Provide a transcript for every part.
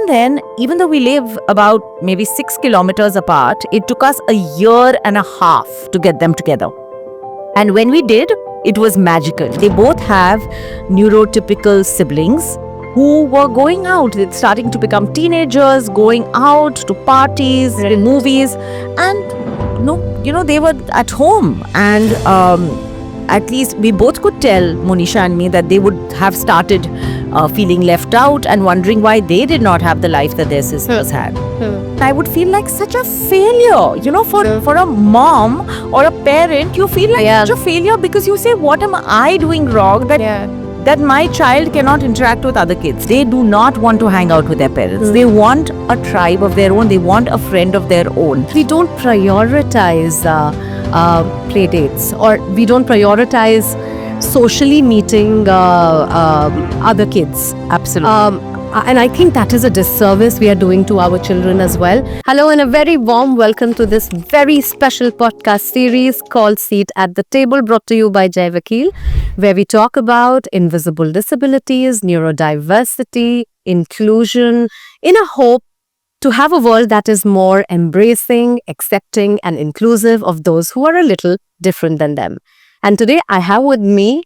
even then, even though we live about maybe 6 kilometers apart, it took us a year and a half to get them together. And when we did, it was magical. They both have neurotypical siblings who were going out, starting to become teenagers, going out to parties, movies, and they were at home. And at least we both could tell, Monisha and me, that they would have started feeling left out and wondering why they did not have the life that their sisters had. I would feel like such a failure, for a mom or a parent, you feel like such a failure because you say, what am I doing wrong that my child cannot interact with other kids? They do not want to hang out with their parents. They want a tribe of their own. They want a friend of their own. We don't prioritize play dates, or we don't prioritize socially meeting other kids. Absolutely. And I think that is a disservice we are doing to our children as well. Hello and a very warm welcome to this very special podcast series called Seat at the Table, brought to you by Jai Vakil, where we talk about invisible disabilities, neurodiversity, inclusion, in a hope to have a world that is more embracing, accepting and inclusive of those who are a little different than them. And today I have with me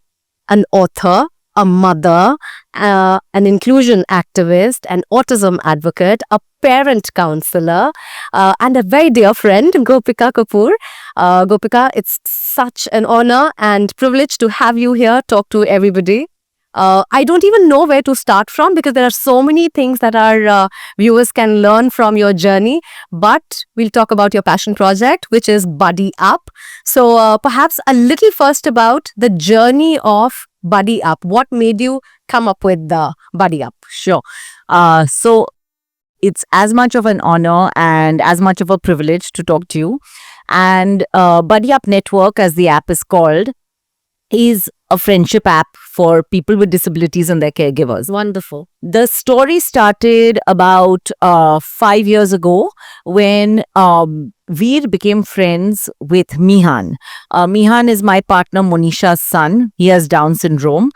an author, a mother, an inclusion activist, an autism advocate, a parent counselor, and a very dear friend, Gopika Kapoor. Gopika, it's such an honor and privilege to have you here, talk to everybody. I don't even know where to start from because there are so many things that our viewers can learn from your journey. But we'll talk about your passion project, which is Buddy Up. So perhaps a little first about the journey of Buddy Up. What made you come up with the Buddy Up? Sure. So it's as much of an honor and as much of a privilege to talk to you. And Buddy Up Network, as the app is called, is a friendship app for people with disabilities and their caregivers. Wonderful. The story started about 5 years ago when Veer became friends with Mihan. Mihan is my partner Monisha's son. He has Down syndrome.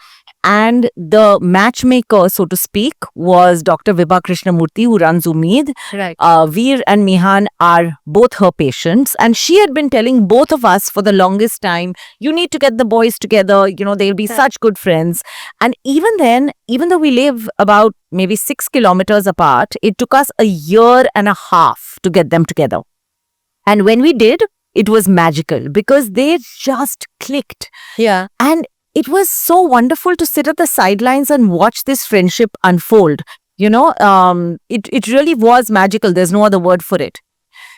And the matchmaker, so to speak, was Dr. Vibha Krishnamurthy, who runs Umeed. Right. Veer and Mihan are both her patients. And she had been telling both of us for the longest time, you need to get the boys together. They'll be such good friends. And even then, even though we live about maybe 6 kilometers apart, it took us a year and a half to get them together. And when we did, it was magical because they just clicked. Yeah. And it was so wonderful to sit at the sidelines and watch this friendship unfold. It really was magical. There's no other word for it.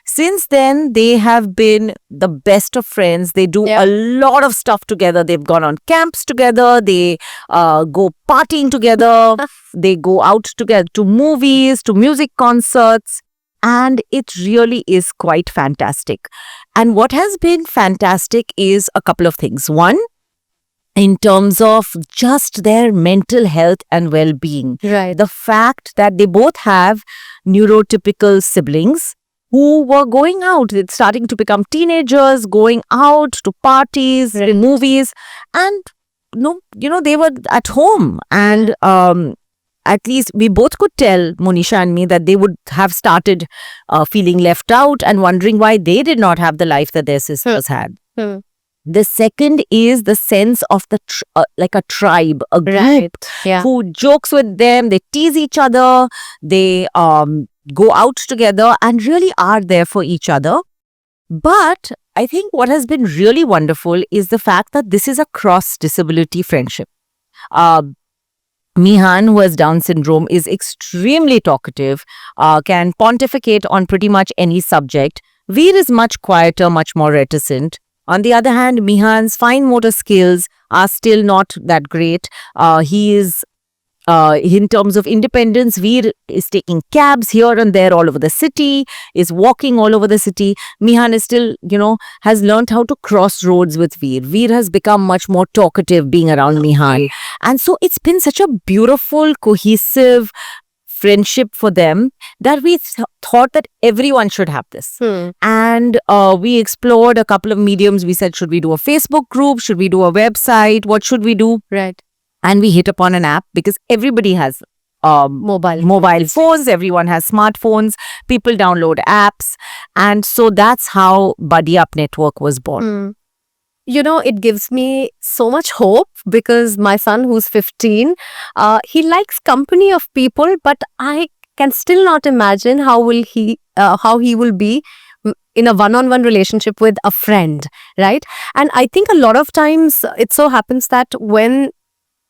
Since then, they have been the best of friends. They do a lot of stuff together. They've gone on camps together. They go partying together. They go out together to movies, to music concerts. And it really is quite fantastic. And what has been fantastic is a couple of things. One, in terms of just their mental health and well-being. Right. The fact that they both have neurotypical siblings who were going out, starting to become teenagers, going out to parties, movies, and they were at home. And at least we both could tell, Monisha and me, that they would have started feeling left out and wondering why they did not have the life that their sisters had. The second is the sense of like a tribe, a group who jokes with them, they tease each other, they go out together and really are there for each other. But I think what has been really wonderful is the fact that this is a cross-disability friendship. Mihan, who has Down syndrome, is extremely talkative, can pontificate on pretty much any subject. Veer is much quieter, much more reticent. On the other hand, Mihan's fine motor skills are still not that great. He is, in terms of independence, Veer is taking cabs here and there all over the city, is walking all over the city. Mihan is still, has learned how to cross roads with Veer. Veer has become much more talkative being around Mihan. And so it's been such a beautiful, cohesive friendship for them that we thought that everyone should have this. And we explored a couple of mediums. We said, should we do a Facebook group? Should we do a website? What should we do? Right. And we hit upon an app because everybody has Mobile phones. Everyone has smartphones. People download apps. And so that's how Buddy Up Network was born. Mm. You know, it gives me so much hope because my son, who's 15, he likes company of people, but I can still not imagine how he will be in a one-on-one relationship with a friend, right? And I think a lot of times it so happens that when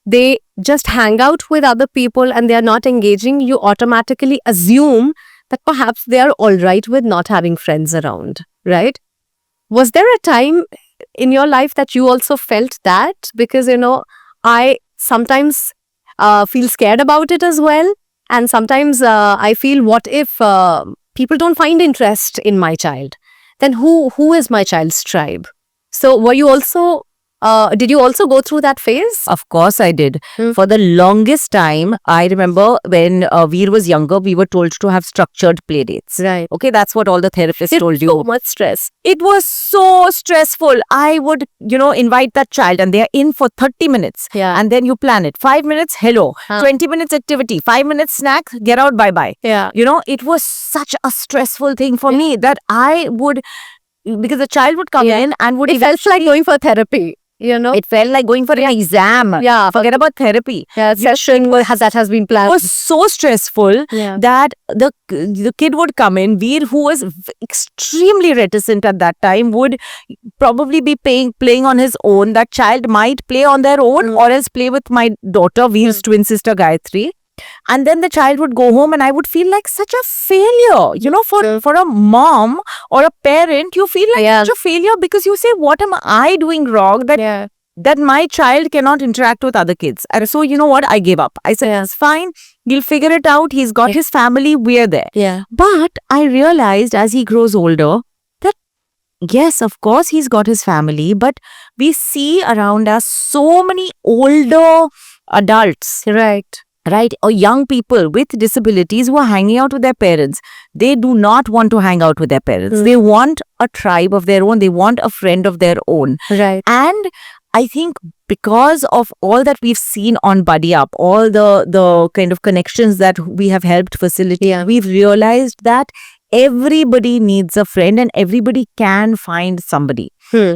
they just hang out with other people and they are not engaging, you automatically assume that perhaps they are all right with not having friends around, right? Was there a time in your life that you also felt that? Because, you know, I sometimes feel scared about it as well. And sometimes I feel, what if people don't find interest in my child? Then who is my child's tribe? So were you also, did you also go through that phase? Of course I did. Hmm. For the longest time, I remember when Veer was younger, we were told to have structured play dates. Right. Okay, that's what all the therapists It's told so you. much stress. It was so stressful. I would, invite that child and they're in for 30 minutes. Yeah. And then you plan it. 5 minutes, hello. Huh. 20 minutes activity. 5 minutes snack, get out, bye-bye. Yeah. It was such a stressful thing for me that I would, because the child would come Yeah. in and would It felt like going for therapy, you know? it felt like going for an exam. Yeah. Forget about therapy. Yeah, session that has been It planned. was so stressful Yeah. that the kid would come in. Veer, who was extremely reticent at that time, would probably be playing on his own. That child might play on their own or else play with my daughter, Veer's twin sister Gayatri. And then the child would go home and I would feel like such a failure. For a mom or a parent, you feel like Yeah. such a failure because you say, what am I doing wrong Yeah. that my child cannot interact with other kids? And so, you know what? I gave up. I said, Yeah. it's fine. He'll figure it out. He's got his family. We're there. Yeah. But I realized as he grows older that, yes, of course, he's got his family, but we see around us so many older adults, Right. right? Or young people with disabilities who are hanging out with their parents. They do not want to hang out with their parents. They want a tribe of their own. They want a friend of their own. Right. And I think because of all that we've seen on Buddy Up, all the kind of connections that we have helped facilitate, Yeah. we've realized that everybody needs a friend and everybody can find somebody.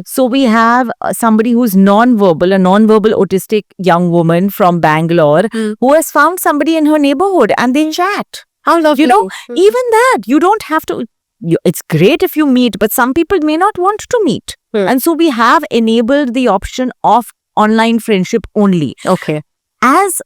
So we have somebody who's a non-verbal autistic young woman from Bangalore who has found somebody in her neighborhood and they chat. How lovely. Even that, you don't have to. It's great if you meet, but some people may not want to meet. And so we have enabled the option of online friendship only. Okay. As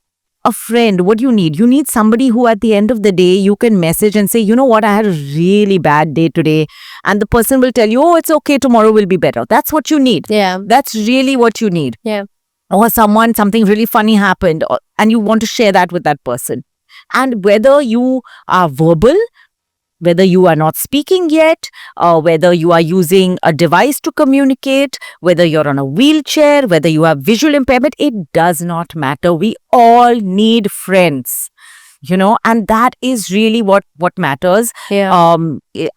a friend, what do you need? You need somebody who at the end of the day, you can message and say, you know what, I had a really bad day today. And the person will tell you, oh, it's okay, tomorrow will be better. That's what you need. Yeah. That's really what you need. Yeah. Or something really funny happened and you want to share that with that person. And whether you are verbal, whether you are not speaking yet, or whether you are using a device to communicate, whether you're on a wheelchair, whether you have visual impairment, it does not matter. We all need friends, and that is really what matters. Yeah.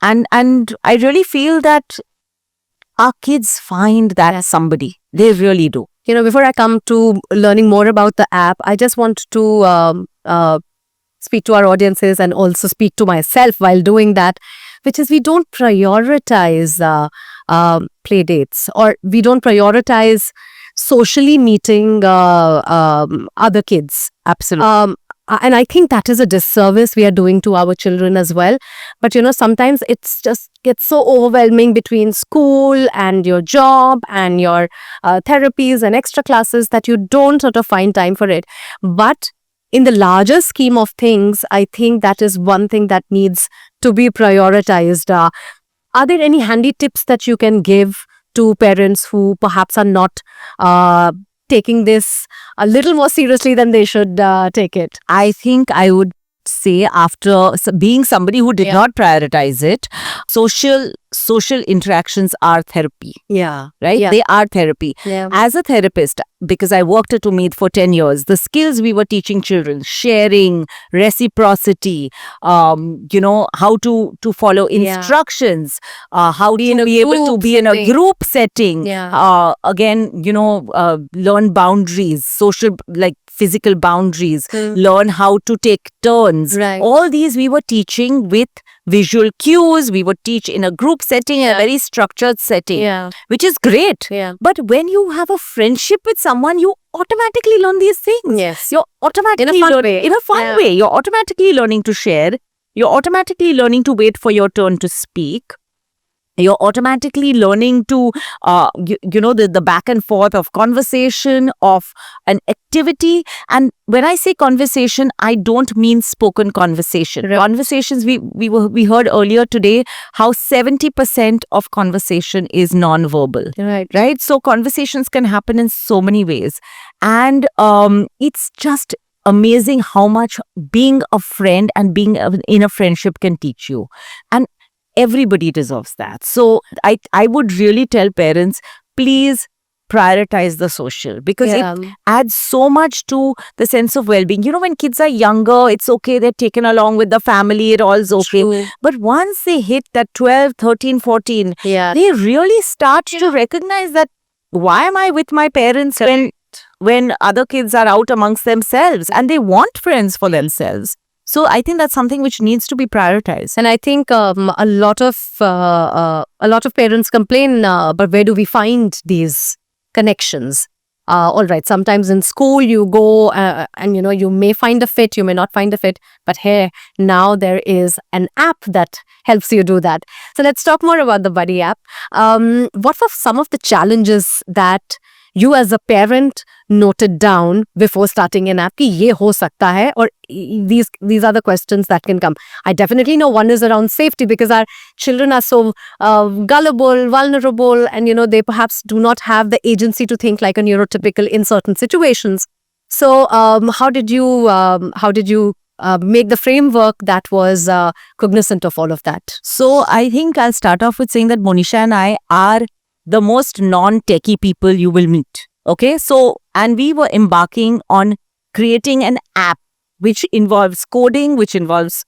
And I really feel that our kids find that somebody. They really do. Before I come to learning more about the app, I just want to speak to our audiences and also speak to myself while doing that, which is we don't prioritize play dates, or we don't prioritize socially meeting other kids. Absolutely. And I think that is a disservice we are doing to our children as well. But sometimes it's just gets so overwhelming between school and your job and your therapies and extra classes that you don't sort of find time for it. But in the larger scheme of things, I think that is one thing that needs to be prioritized. Are there any handy tips that you can give to parents who perhaps are not taking this a little more seriously than they should take it? I think I would say, after being somebody who did not prioritize it, social interactions are therapy. Yeah. Right? Yeah. They are therapy. Yeah. As a therapist, because I worked at Umeed for 10 years, the skills we were teaching children, sharing, reciprocity, how to follow instructions, how to be able to be in a group setting, Yeah. learn boundaries, social, like physical boundaries, learn how to take turns. Right. All these we were teaching with visual cues. We would teach in a group setting, in a very structured setting, Yeah. which is great. Yeah. But when you have a friendship with someone, you automatically learn these things. Yes. You're automatically fun learn- way. in a fun Yeah. way. You're automatically learning to share. You're automatically learning to wait for your turn to speak. You're automatically learning to, the back and forth of conversation, of an activity. And when I say conversation, I don't mean spoken conversation. Right. Conversations, we heard earlier today how 70% of conversation is non-verbal. Right. Right? So conversations can happen in so many ways. And it's just amazing how much being a friend and being in a friendship can teach you. And everybody deserves that. So I would really tell parents, please prioritize the social, because Yeah. it adds so much to the sense of well-being. When kids are younger, it's okay, they're taken along with the family, it all's okay. True. But once they hit that 12, 13, 14, Yeah. they really start to recognize that, why am I with my parents when other kids are out amongst themselves and they want friends for themselves? So I think that's something which needs to be prioritized. And I think a lot of parents complain, but where do we find these connections? All right, sometimes in school you go and you may find a fit, you may not find a fit, but here now there is an app that helps you do that. So let's talk more about the Buddy app. What were some of the challenges that you as a parent noted down before starting an app कि ये हो सकता है, or these are the questions that can come? I definitely know one is around safety, because our children are so gullible, vulnerable, and they perhaps do not have the agency to think like a neurotypical in certain situations. So how did you make the framework that was cognizant of all of that? So I think I'll start off with saying that Monisha and I are the most non-techie people you will meet. Okay, so, and we were embarking on creating an app which involves coding, which involves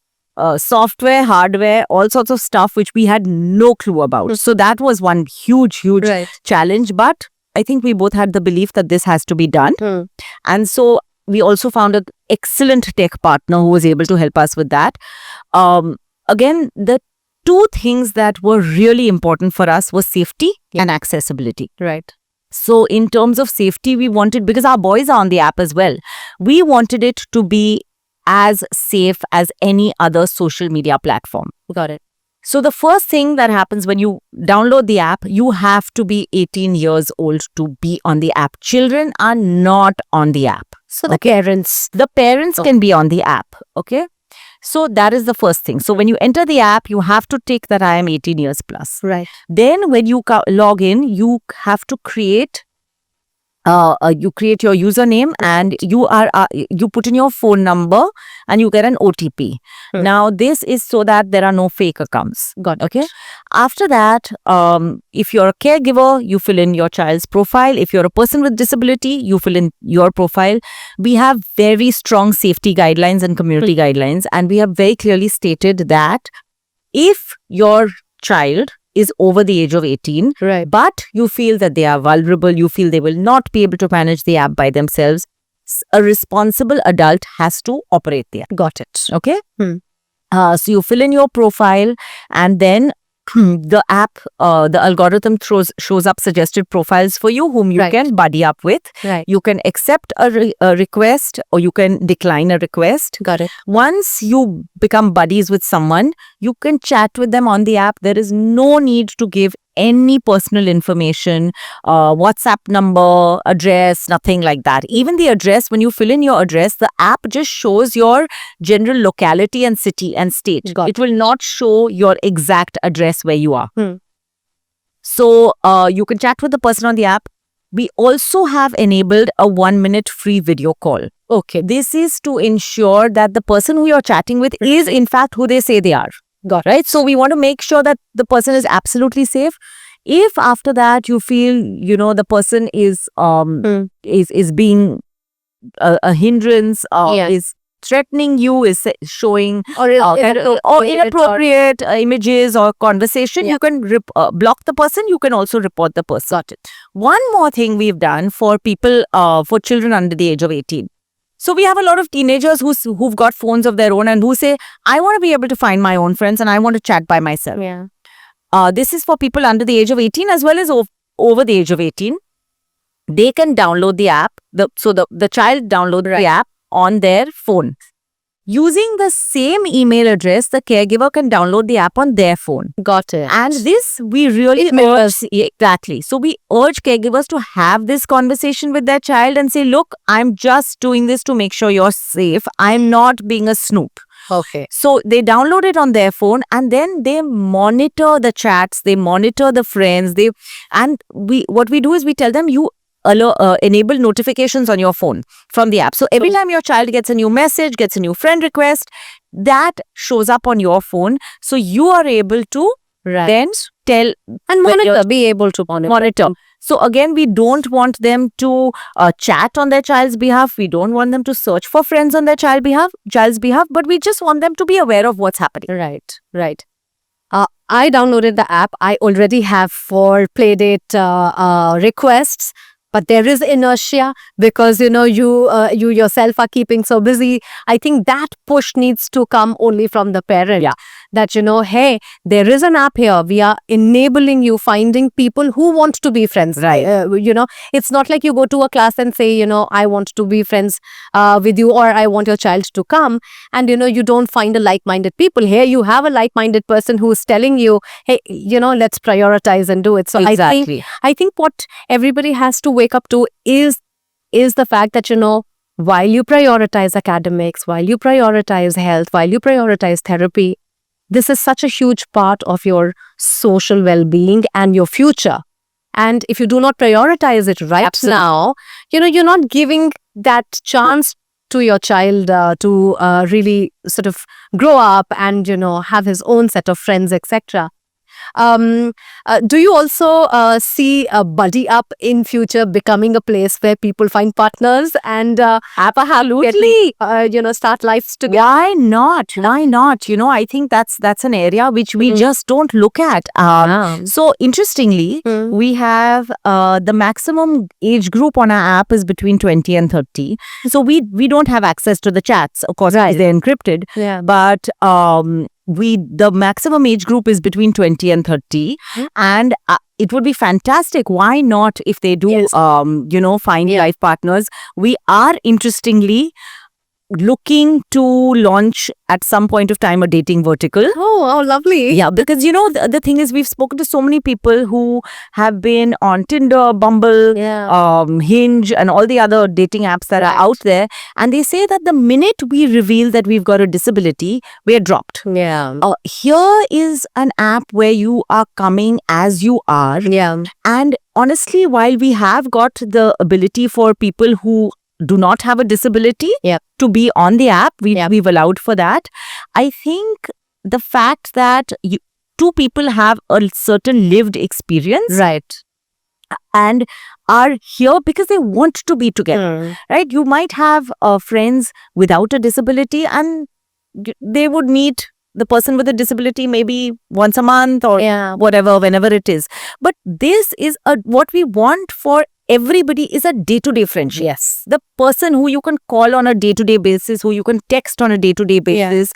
software, hardware, all sorts of stuff which we had no clue about. So that was one huge Right. challenge. But I think we both had the belief that this has to be done. And so we also found an excellent tech partner who was able to help us with that. Again, the two things that were really important for us was safety and accessibility. Right. So in terms of safety, we wanted, because our boys are on the app as well, we wanted it to be as safe as any other social media platform. Got it. So the first thing that happens when you download the app, you have to be 18 years old to be on the app. Children are not on the app. So the parents. The parents can be on the app. Okay. So that is the first thing. So when you enter the app, you have to take that I am 18 years plus. Right. Then when you log in, you have to create you create your username, and you put in your phone number and you get an OTP. Now this is so that there are no fake accounts. Got it. Okay. After that, if you're a caregiver, you fill in your child's profile. If you're a person with disability, you fill in your profile. We have very strong safety guidelines and community guidelines, and we have very clearly stated that if your child is over the age of 18, Right. but you feel that they are vulnerable, you feel they will not be able to manage the app by themselves, a responsible adult has to operate the app. Got it. Okay? Hmm. So you fill in your profile, and then the app, the algorithm shows up suggested profiles for you whom you Right. can buddy up with. Right. You can accept a request, or you can decline a request. Got it. Once you become buddies with someone, you can chat with them on the app. There is no need to give any personal information, WhatsApp number, address, nothing like that. Even the address, when you fill in your address, the app just shows your general locality and city and state. Got It will not show your exact address where you are. Hmm. So you can chat with the person on the app. We also have enabled a 1-minute free video call. Okay. This is to ensure that the person who you're chatting with is in fact who they say they are. Got it. Right? So we want to make sure that the person is absolutely safe. If after that you feel, the person is being a hindrance, Yeah. is threatening you, is showing Or inappropriate images or conversation, Yeah. you can block the person. You can also report the person. Got it. One more thing we've done for people, for children under the age of 18. So we have a lot of teenagers who've got phones of their own and who say, I want to be able to find my own friends and I want to chat by myself. Yeah. This is for people under the age of 18 as well as over the age of 18. They can download the app. So the child downloads the app on their phone. Using the same email address, the caregiver can download the app on their phone. Got it. And this we really urge, exactly. So we urge caregivers to have this conversation with their child and say, look, I'm just doing this to make sure you're safe. I'm not being a snoop. Okay. So they download it on their phone and then they monitor the chats, they monitor the friends. What we do is we tell them you enable notifications on your phone from the app. So every time your child gets a new message, gets a new friend request, that shows up on your phone. So you are able to then tell and be able to monitor. So again, we don't want them to chat on their child's behalf. We don't want them to search for friends on their child's behalf, but we just want them to be aware of what's happening. Right. I downloaded the app. I already have 4 Playdate requests. But there is inertia because, you yourself are keeping so busy. I think that push needs to come only from the parent. Yeah. That, hey, there is an app here. We are enabling you finding people who want to be friends. Right. It's not like you go to a class and say, I want to be friends with you or I want your child to come. And, you don't find a like-minded people. Here you have a like-minded person who is telling you, hey, let's prioritize and do it. So exactly. I think what everybody has to wake up to is the fact that, while you prioritize academics, while you prioritize health, while you prioritize therapy, this is such a huge part of your social well-being and your future. And if you do not prioritize it now, you're not giving that chance to your child to really sort of grow up and, have his own set of friends, etc. Do you also see a Buddy Up in future becoming a place where people find partners and absolutely start lives together? Why not? I think that's an area which we just don't look at. So interestingly, we have the maximum age group on our app is between 20 and 30. So we don't have access to the chats, of course, because they're encrypted. Yeah. But the maximum age group is between 20 and 30 and it would be fantastic. Why not if they do, find life partners? We are interestingly looking to launch at some point of time a dating vertical. Oh, lovely. Yeah, because the thing is we've spoken to so many people who have been on Tinder, Bumble, Hinge and all the other dating apps that are out there, and they say that the minute we reveal that we've got a disability, we're dropped. Yeah. Here is an app where you are coming as you are. Yeah. And honestly, while we have got the ability for people who do not have a disability to be on the app, we've allowed for that. I think the fact that two people have a certain lived experience, and are here because they want to be together, right? You might have friends without a disability and they would meet the person with a disability maybe once a month or whatever, whenever it is. But this is what we want for everybody is a day-to-day friendship. Yes. The person who you can call on a day-to-day basis, who you can text on a day-to-day basis,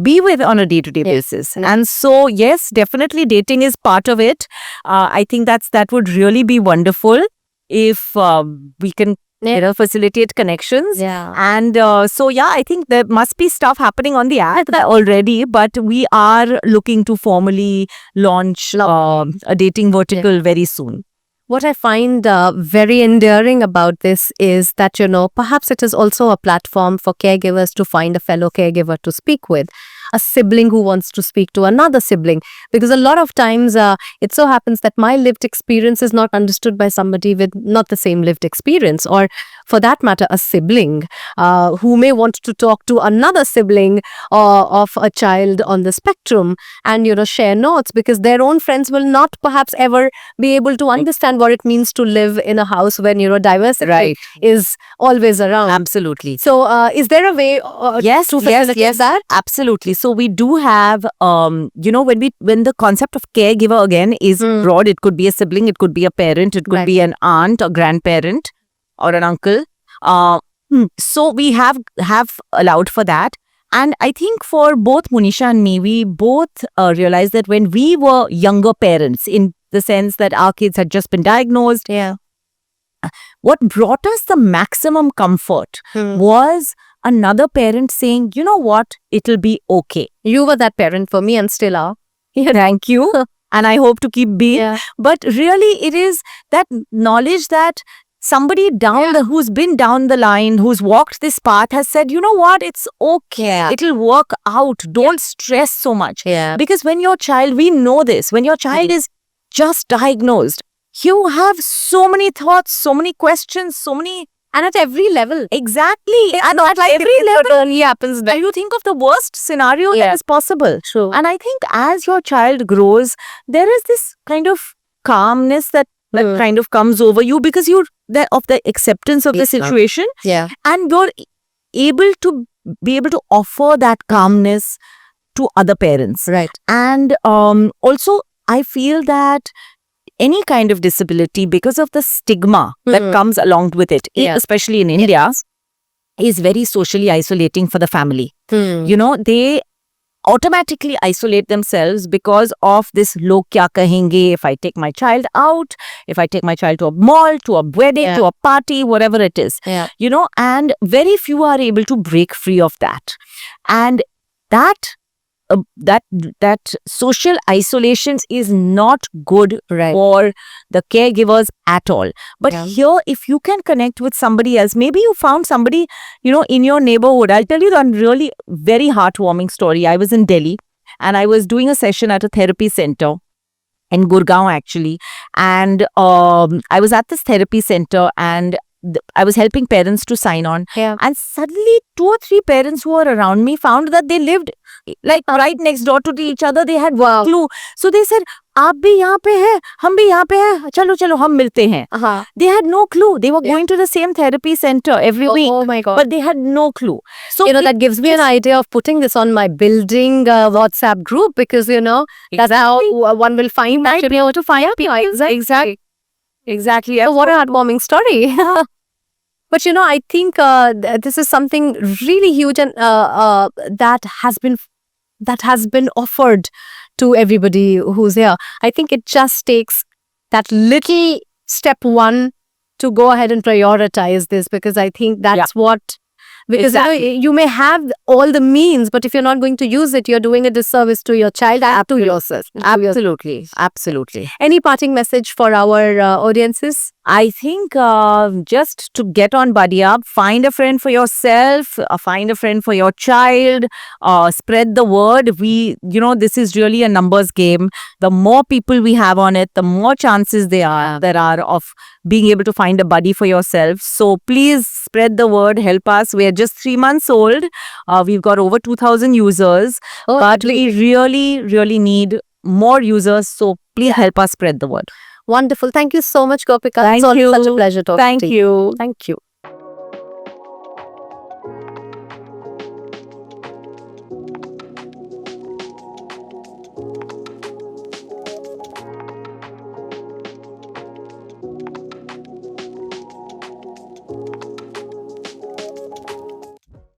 be with on a day-to-day basis. And so, yes, definitely dating is part of it. I think that would really be wonderful if we can facilitate connections. And I think there must be stuff happening on the app already, but we are looking to formally launch a dating vertical very soon. What I find very endearing about this is that, perhaps it is also a platform for caregivers to find a fellow caregiver to speak with, a sibling who wants to speak to another sibling. Because a lot of times it so happens that my lived experience is not understood by somebody with not the same lived experience, or for that matter, a sibling who may want to talk to another sibling of a child on the spectrum and, share notes, because their own friends will not perhaps ever be able to understand what it means to live in a house where neurodiversity is always around. Absolutely. So is there a way to facilitate that? Absolutely. So we do have, when the concept of caregiver again is broad, it could be a sibling, it could be a parent, it could be an aunt or grandparent or an uncle. So we have allowed for that. And I think for both Munisha and me, we both realized that when we were younger parents, in the sense that our kids had just been diagnosed, Yeah. what brought us the maximum comfort was another parent saying, you know what, it'll be okay. You were that parent for me and still are. Thank you. And I hope to keep being. Yeah. But really, it is that knowledge that somebody who's been down the line, who's walked this path, has said, you know what, it's okay. Yeah. It'll work out. Don't stress so much. Yeah. Because when your child, we know this, when your child is just diagnosed, you have so many thoughts, so many questions, so many. And at every level. Exactly. And at every level only happens. You think of the worst scenario that is possible. True. And I think as your child grows, there is this kind of calmness that kind of comes over you because you're of the acceptance of the situation, Yeah. and you're able to offer that calmness to other parents. Right. And also, I feel that any kind of disability, because of the stigma that comes along with it, especially in India, is very socially isolating for the family. You know, they automatically isolate themselves because of this log kya kahenge if I take my child out, if I take my child to a mall, to a wedding, to a party, whatever it is. Yeah. You know, and very few are able to break free of that. And that social isolation is not good for the caregivers at all. But here, if you can connect with somebody else, maybe you found somebody, you know, in your neighborhood. I'll tell you the really very heartwarming story. I was in Delhi and I was doing a session at a therapy center in Gurgaon actually. And I was at this therapy center and I was helping parents to sign on. Yeah. And suddenly 2 or 3 parents who were around me found that they lived like right next door to each other. They had clue. So they said, आप भी यहाँ पे है, हम भी यहाँ पे है, चलो चलो हम मिलते हैं. They had no clue. They were going to the same therapy center every week. Oh my God. But they had no clue. So you know, that gives me an idea of putting this on my building WhatsApp group because, you know, that's how one will find that to be able to find people. Exactly. So what a heartwarming story. But, you know, I think this is something really huge and that has been offered to everybody who's here. I think it just takes that little step one to go ahead and prioritize this because I think that's what... Because you may have all the means, but if you're not going to use it, you're doing a disservice to your child and to yourself. Absolutely. Any parting message for our audiences? I think just to get on Buddy Up, find a friend for yourself, find a friend for your child, spread the word. This is really a numbers game. The more people we have on it, the more chances there are of being able to find a buddy for yourself. So please spread the word, help us. We're just 3 months old. We've got over 2,000 users, but we really, really need more users. So please help us spread the word. Wonderful. Thank you so much, Gopika. Thank it's you. Such a pleasure talking to you. Thank you. Thank you.